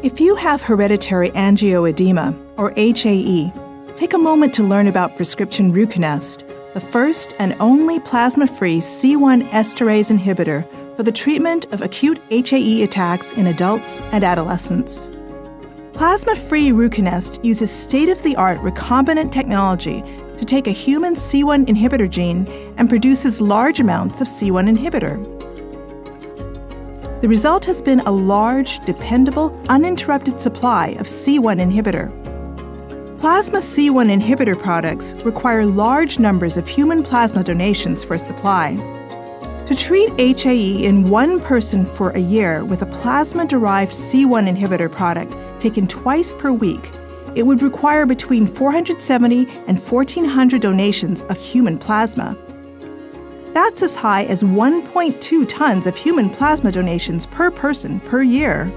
If you have hereditary angioedema, or HAE, take a moment to learn about prescription Ruconest, the first and only plasma-free C1 esterase inhibitor for the treatment of acute HAE attacks in adults and adolescents. Plasma-free Ruconest uses state-of-the-art recombinant technology to take a human C1 inhibitor gene and produces large amounts of C1 inhibitor. The result has been a large, dependable, uninterrupted supply of C1 inhibitor. Plasma C1 inhibitor products require large numbers of human plasma donations for supply. To treat HAE in one person for a year with a plasma-derived C1 inhibitor product taken twice per week, it would require between 470 and 1,400 donations of human plasma. That's as high as 1.2 tons of human plasma donations per person per year.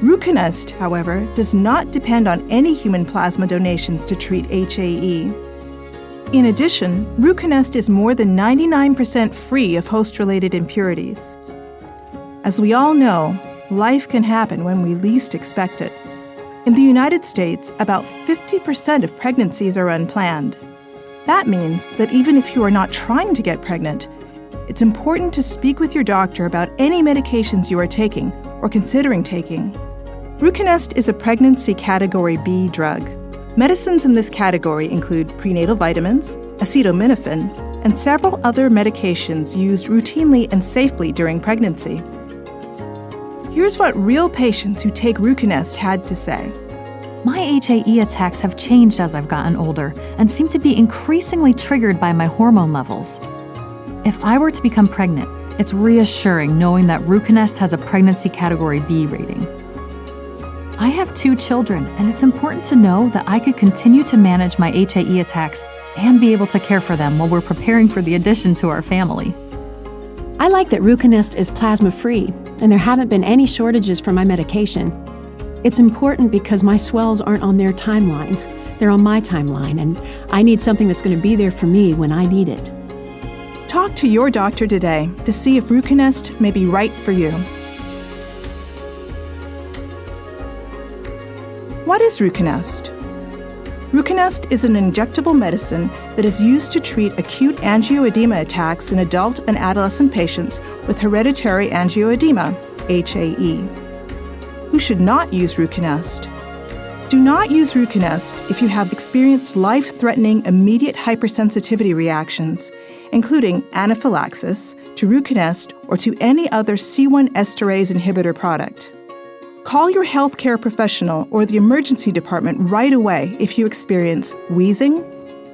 Ruconest, however, does not depend on any human plasma donations to treat HAE. In addition, Ruconest is more than 99% free of host-related impurities. As we all know, life can happen when we least expect it. In the United States, about 50% of pregnancies are unplanned. That means that even if you are not trying to get pregnant, it's important to speak with your doctor about any medications you are taking or considering taking. Ruconest is a pregnancy Category B drug. Medicines in this category include prenatal vitamins, acetaminophen, and several other medications used routinely and safely during pregnancy. Here's what real patients who take Ruconest had to say. My HAE attacks have changed as I've gotten older and seem to be increasingly triggered by my hormone levels. If I were to become pregnant, it's reassuring knowing that Ruconest has a pregnancy Category B rating. I have 2 children, and it's important to know that I could continue to manage my HAE attacks and be able to care for them while we're preparing for the addition to our family. I like that Ruconest is plasma-free, and there haven't been any shortages for my medication. It's important because my swells aren't on their timeline. They're on my timeline, and I need something that's going to be there for me when I need it. Talk to your doctor today to see if Ruconest may be right for you. What is Ruconest? Ruconest is an injectable medicine that is used to treat acute angioedema attacks in adult and adolescent patients with hereditary angioedema, HAE. Who should not use Ruconest? Do not use Ruconest if you have experienced life-threatening immediate hypersensitivity reactions, including anaphylaxis to Ruconest or to any other C1 esterase inhibitor product. Call your healthcare professional or the emergency department right away if you experience wheezing,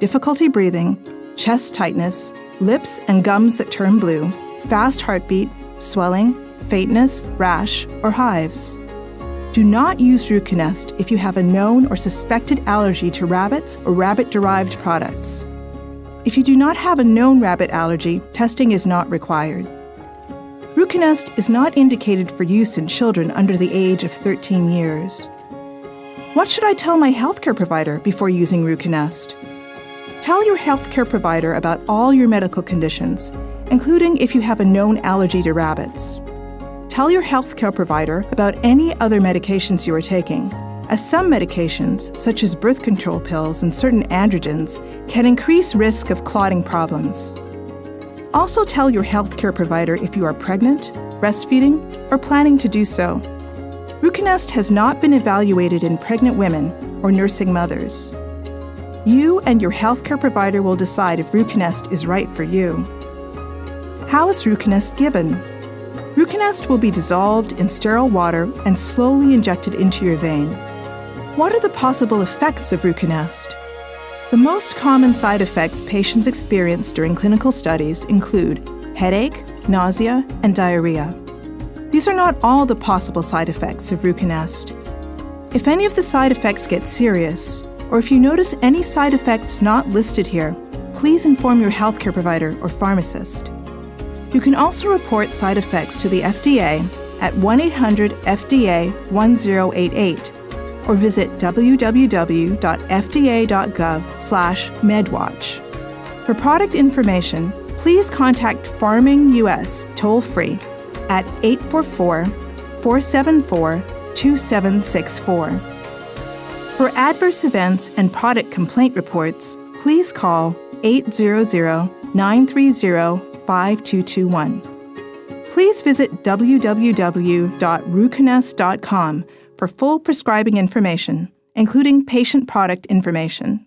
difficulty breathing, chest tightness, lips and gums that turn blue, fast heartbeat, swelling, faintness, rash, or hives. Do not use Ruconest if you have a known or suspected allergy to rabbits or rabbit-derived products. If you do not have a known rabbit allergy, testing is not required. Ruconest is not indicated for use in children under the age of 13 years. What should I tell my healthcare provider before using Ruconest? Tell your healthcare provider about all your medical conditions, including if you have a known allergy to rabbits. Tell your healthcare provider about any other medications you are taking, as some medications, such as birth control pills and certain androgens, can increase risk of clotting problems. Also tell your healthcare provider if you are pregnant, breastfeeding, or planning to do so. Ruconest has not been evaluated in pregnant women or nursing mothers. You and your healthcare provider will decide if Ruconest is right for you. How is Ruconest given? Ruconest will be dissolved in sterile water and slowly injected into your vein. What are the possible effects of Ruconest? The most common side effects patients experience during clinical studies include headache, nausea, and diarrhea. These are not all the possible side effects of Ruconest. If any of the side effects get serious, or if you notice any side effects not listed here, please inform your healthcare provider or pharmacist. You can also report side effects to the FDA at 1-800-FDA-1088 or visit www.fda.gov/medwatch. For product information, please contact Pharming US toll-free at 844-474-3777 2764. For adverse events and product complaint reports, please call 800-930-5221. Please visit www.ruconest.com for full prescribing information, including patient product information.